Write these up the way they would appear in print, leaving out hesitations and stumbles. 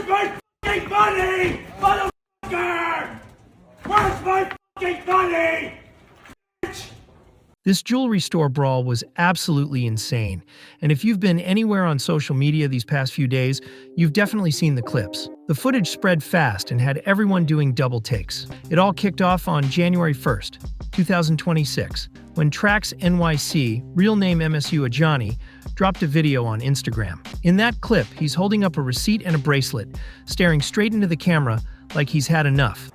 Where's my fucking money, motherfucker? Where's my fucking money? This jewelry store brawl was absolutely insane, and if you've been anywhere on social media these past few days, you've definitely seen the clips. The footage spread fast and had everyone doing double takes. It all kicked off on January 1st, 2026, when TraxNYC, real name MSU Ajani, dropped a video on Instagram. In that clip, he's holding up a receipt and a bracelet, staring straight into the camera like he's had enough.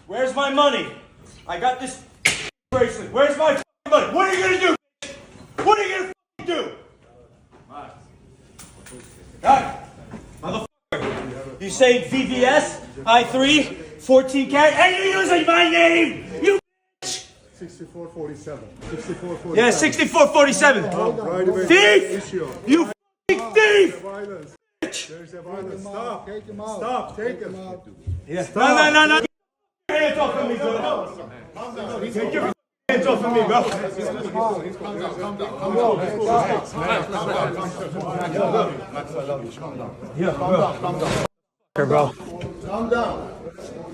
Where's my money? I got this bracelet. Where's my money? What are you gonna do? What are you gonna do? God, motherfucker. You say VVS, I3, 14 karat, and you're using my name! You 6447. 6447. Yeah, 6447. Right, Thief! You f***ing thief! There's a violence. Stop. Take him out. Stop. Take him out. Yeah. No. Get your hands off of me, bro. Take your hands off of me, bro. Here, bro. Calm down.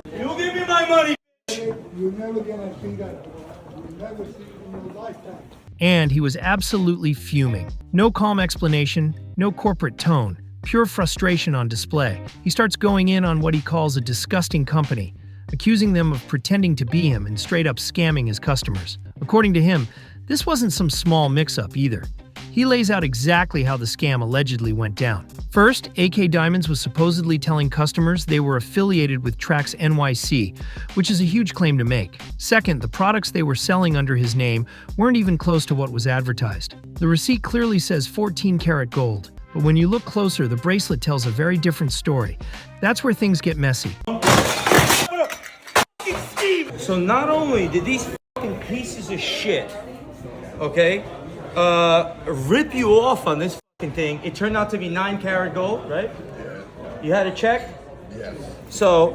You give me my money. You're never gonna see that. You'll never see it in your lifetime. And he was absolutely fuming. No calm explanation, no corporate tone, pure frustration on display. He starts going in on what he calls a disgusting company, accusing them of pretending to be him and straight up scamming his customers. According to him, this wasn't some small mix-up either. He lays out exactly how the scam allegedly went down. First, AK Diamonds was supposedly telling customers they were affiliated with TraxNYC, which is a huge claim to make. Second, the products they were selling under his name weren't even close to what was advertised. The receipt clearly says 14 karat gold, but when you look closer, the bracelet tells a very different story. That's where things get messy. So not only did these fucking pieces of shit, okay, rip you off on this fucking thing, it turned out to be 9 karat gold, right? Yeah. You had a check? Yes. So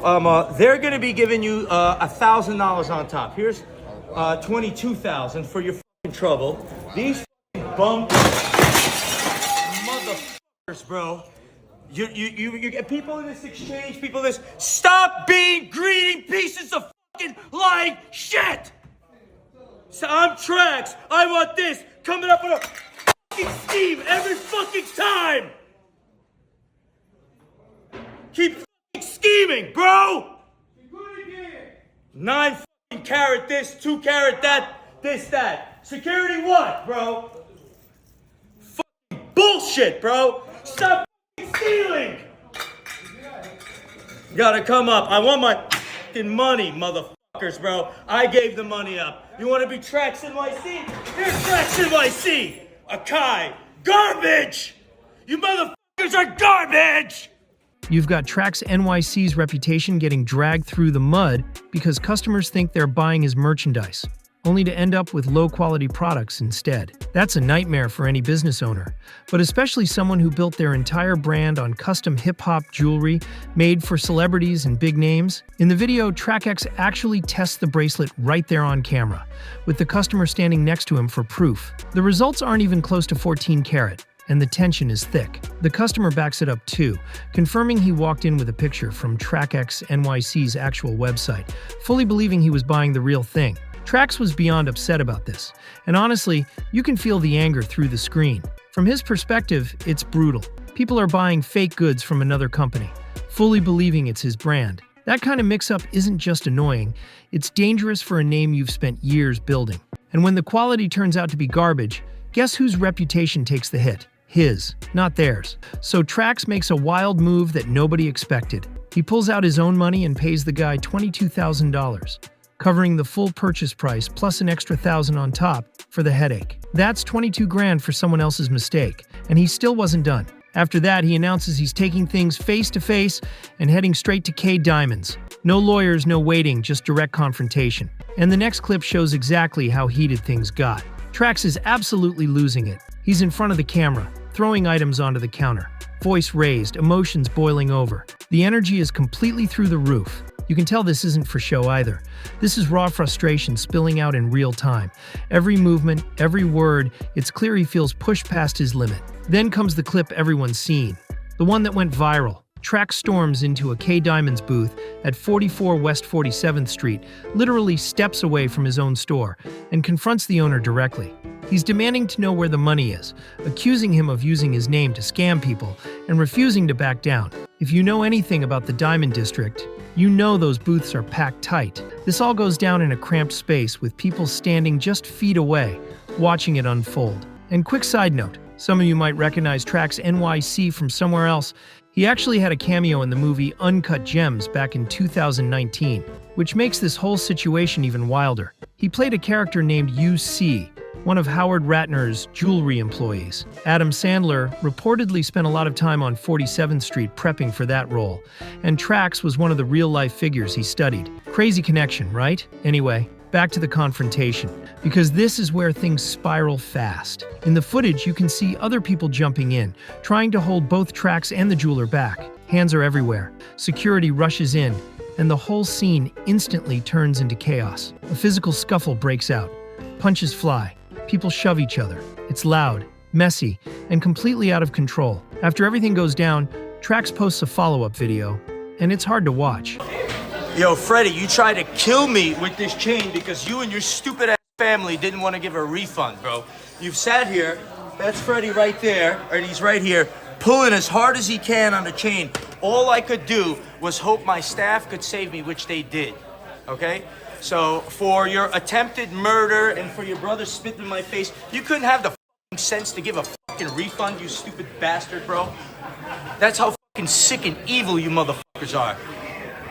they're gonna be giving you $1,000 on top. Here's $22,000 for your fucking trouble. These fucking bum motherfuckers, bro. You get people in this exchange, people in this. Stop being greedy pieces of fucking lying shit. So I'm Trax. I want this. Coming up with a fucking scheme every fucking time. Keep fucking scheming, bro. 9 fucking carat this, 2 carat that, this, that. Security what, bro? Fucking bullshit, bro. Stop fucking stealing. You gotta come up. I want my fucking money, motherfuckers, bro. I gave the money up. You want to be TraxNYC? Here's TraxNYC! Akai! Garbage! You motherfuckers are garbage! You've got TraxNYC's reputation getting dragged through the mud because customers think they're buying his merchandise, only to end up with low-quality products instead. That's a nightmare for any business owner, but especially someone who built their entire brand on custom hip-hop jewelry made for celebrities and big names. In the video, TraxX actually tests the bracelet right there on camera, with the customer standing next to him for proof. The results aren't even close to 14 karat, and the tension is thick. The customer backs it up too, confirming he walked in with a picture from TraxNYC's actual website, fully believing he was buying the real thing. Trax was beyond upset about this, and honestly, you can feel the anger through the screen. From his perspective, it's brutal. People are buying fake goods from another company, fully believing it's his brand. That kind of mix-up isn't just annoying, it's dangerous for a name you've spent years building. And when the quality turns out to be garbage, guess whose reputation takes the hit? His, not theirs. So Trax makes a wild move that nobody expected. He pulls out his own money and pays the guy $22,000. Covering the full purchase price plus an extra $1,000 on top for the headache. That's 22 grand for someone else's mistake, and he still wasn't done. After that, he announces he's taking things face to face and heading straight to K Diamonds. No lawyers, no waiting, just direct confrontation. And the next clip shows exactly how heated things got. Trax is absolutely losing it. He's in front of the camera, throwing items onto the counter. Voice raised, emotions boiling over. The energy is completely through the roof. You can tell this isn't for show either. This is raw frustration spilling out in real time. Every movement, every word, it's clear he feels pushed past his limit. Then comes the clip everyone's seen, the one that went viral. Trax storms into a K Diamonds booth at 44 West 47th Street, literally steps away from his own store, and confronts the owner directly. He's demanding to know where the money is, accusing him of using his name to scam people, and refusing to back down. If you know anything about the Diamond District, you know those booths are packed tight. This all goes down in a cramped space with people standing just feet away, watching it unfold. And quick side note, some of you might recognize TraxNYC from somewhere else. He actually had a cameo in the movie Uncut Gems back in 2019, which makes this whole situation even wilder. He played a character named UC, one of Howard Ratner's jewelry employees. Adam Sandler reportedly spent a lot of time on 47th Street prepping for that role, and Trax was one of the real-life figures he studied. Crazy connection, right? Anyway, back to the confrontation, because this is where things spiral fast. In the footage, you can see other people jumping in, trying to hold both Trax and the jeweler back. Hands are everywhere. Security rushes in, and the whole scene instantly turns into chaos. A physical scuffle breaks out. Punches fly. People shove each other. It's loud, messy, and completely out of control. After everything goes down, Trax posts a follow-up video, and it's hard to watch. Yo, Freddie, you tried to kill me with this chain because you and your stupid-ass family didn't want to give a refund, bro. You've sat here, that's Freddie right there, and he's right here, pulling as hard as he can on the chain. All I could do was hope my staff could save me, which they did, okay? So for your attempted murder and for your brother spitting in my face, you couldn't have the fucking sense to give a fucking refund, you stupid bastard, bro. That's how fucking sick and evil you motherfuckers are.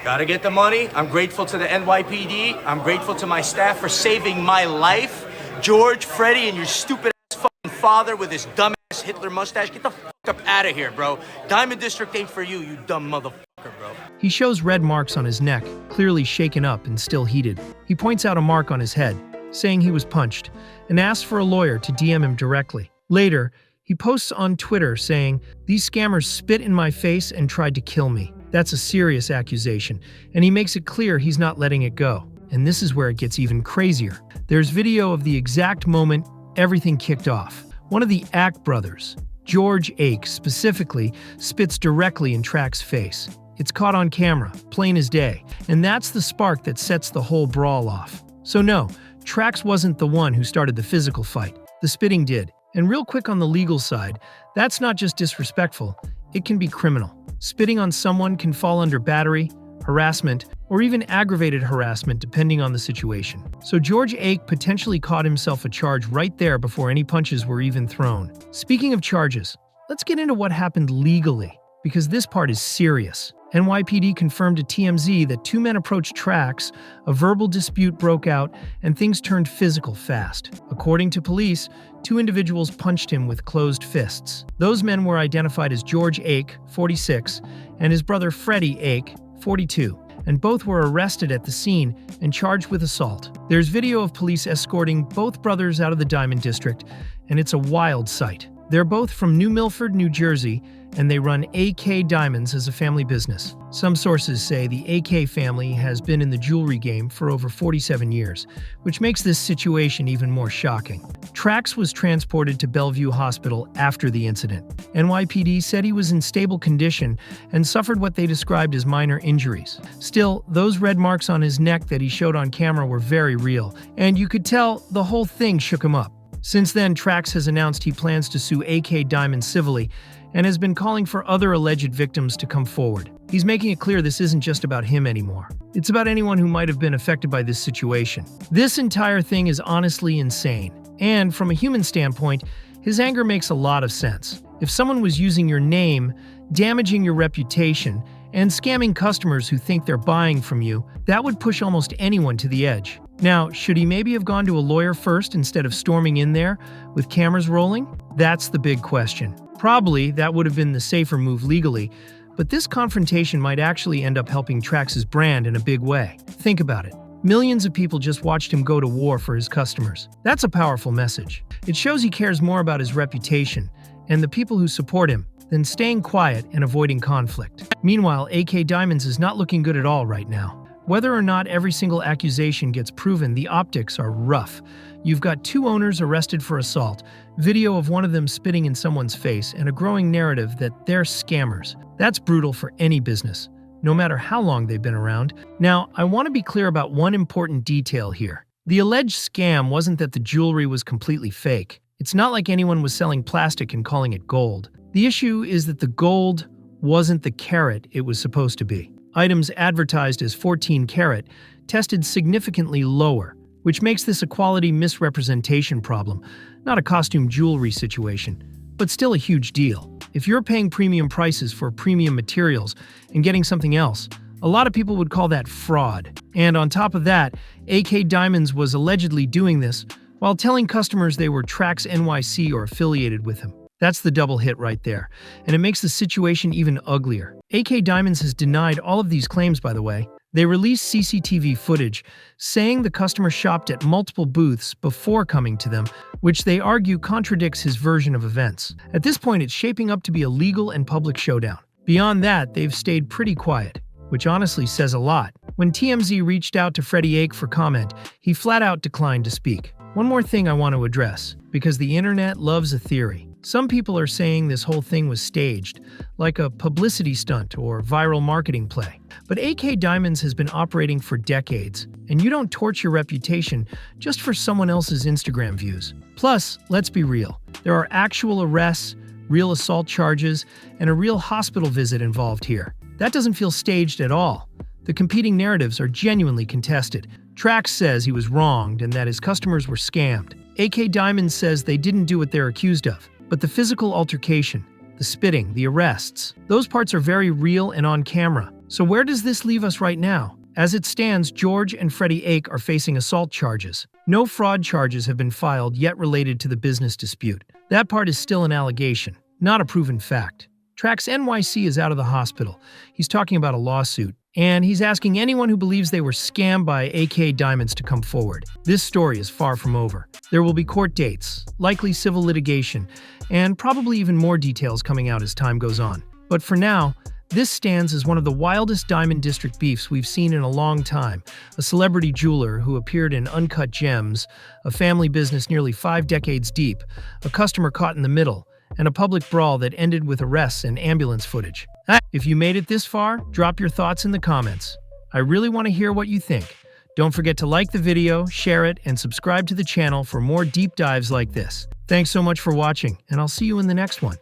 Gotta get the money. I'm grateful to the NYPD. I'm grateful to my staff for saving my life. George, Freddie, and your stupid ass fucking father with his dumb ass Hitler mustache. Get the fuck up out of here, bro. Diamond District ain't for you, you dumb motherfucker, bro. He shows red marks on his neck, clearly shaken up and still heated. He points out a mark on his head, saying he was punched, and asks for a lawyer to DM him directly. Later, he posts on Twitter saying, "These scammers spit in my face and tried to kill me." That's a serious accusation, and he makes it clear he's not letting it go. And this is where it gets even crazier. There's video of the exact moment everything kicked off. One of the Ack brothers, George Ake specifically, spits directly in Trax's face. It's caught on camera, plain as day, and that's the spark that sets the whole brawl off. So no, Trax wasn't the one who started the physical fight. The spitting did. And real quick on the legal side, that's not just disrespectful, it can be criminal. Spitting on someone can fall under battery, harassment, or even aggravated harassment depending on the situation. So George Ake potentially caught himself a charge right there before any punches were even thrown. Speaking of charges, let's get into what happened legally, because this part is serious. NYPD confirmed to TMZ that two men approached Trax, a verbal dispute broke out, and things turned physical fast. According to police, two individuals punched him with closed fists. Those men were identified as George Ake, 46, and his brother Freddie Ake, 42, and both were arrested at the scene and charged with assault. There's video of police escorting both brothers out of the Diamond District, and it's a wild sight. They're both from New Milford, New Jersey, and they run AK Diamonds as a family business. Some sources say the AK family has been in the jewelry game for over 47 years, which makes this situation even more shocking. Trax was transported to Bellevue Hospital after the incident. NYPD said he was in stable condition and suffered what they described as minor injuries. Still, those red marks on his neck that he showed on camera were very real, and you could tell the whole thing shook him up. Since then, Trax has announced he plans to sue AK Diamonds civilly and has been calling for other alleged victims to come forward. He's making it clear this isn't just about him anymore. It's about anyone who might have been affected by this situation. This entire thing is honestly insane. And from a human standpoint, his anger makes a lot of sense. If someone was using your name, damaging your reputation, and scamming customers who think they're buying from you, that would push almost anyone to the edge. Now, should he maybe have gone to a lawyer first instead of storming in there with cameras rolling? That's the big question. Probably that would have been the safer move legally, but this confrontation might actually end up helping Trax's brand in a big way. Think about it. Millions of people just watched him go to war for his customers. That's a powerful message. It shows he cares more about his reputation and the people who support him than staying quiet and avoiding conflict. Meanwhile, AK Diamonds is not looking good at all right now. Whether or not every single accusation gets proven, the optics are rough. You've got two owners arrested for assault, video of one of them spitting in someone's face, and a growing narrative that they're scammers. That's brutal for any business, no matter how long they've been around. Now, I want to be clear about one important detail here. The alleged scam wasn't that the jewelry was completely fake. It's not like anyone was selling plastic and calling it gold. The issue is that the gold wasn't the carat it was supposed to be. Items advertised as 14 karat tested significantly lower, which makes this a quality misrepresentation problem, not a costume jewelry situation, but still a huge deal. If you're paying premium prices for premium materials and getting something else, a lot of people would call that fraud. And on top of that, AK Diamonds was allegedly doing this while telling customers they were TraxNYC or affiliated with him. That's the double hit right there, and it makes the situation even uglier. AK Diamonds has denied all of these claims, by the way. They released CCTV footage saying the customer shopped at multiple booths before coming to them, which they argue contradicts his version of events. At this point, it's shaping up to be a legal and public showdown. Beyond that, they've stayed pretty quiet, which honestly says a lot. When TMZ reached out to Freddie Ake for comment, he flat out declined to speak. One more thing I want to address, because the internet loves a theory. Some people are saying this whole thing was staged, like a publicity stunt or viral marketing play. But AK Diamonds has been operating for decades, and you don't torch your reputation just for someone else's Instagram views. Plus, let's be real, there are actual arrests, real assault charges, and a real hospital visit involved here. That doesn't feel staged at all. The competing narratives are genuinely contested. Trax says he was wronged and that his customers were scammed. AK Diamonds says they didn't do what they're accused of. But the physical altercation, the spitting, the arrests, those parts are very real and on camera. So where does this leave us right now? As it stands, George and Freddie Ake are facing assault charges. No fraud charges have been filed yet related to the business dispute. That part is still an allegation, not a proven fact. TraxNYC is out of the hospital. He's talking about a lawsuit, and he's asking anyone who believes they were scammed by AK Diamonds to come forward. This story is far from over. There will be court dates, likely civil litigation, and probably even more details coming out as time goes on. But for now, this stands as one of the wildest Diamond District beefs we've seen in a long time. A celebrity jeweler who appeared in Uncut Gems, a family business nearly 5 decades deep, a customer caught in the middle, and a public brawl that ended with arrests and ambulance footage. If you made it this far, drop your thoughts in the comments. I really want to hear what you think. Don't forget to like the video, share it, and subscribe to the channel for more deep dives like this. Thanks so much for watching, and I'll see you in the next one.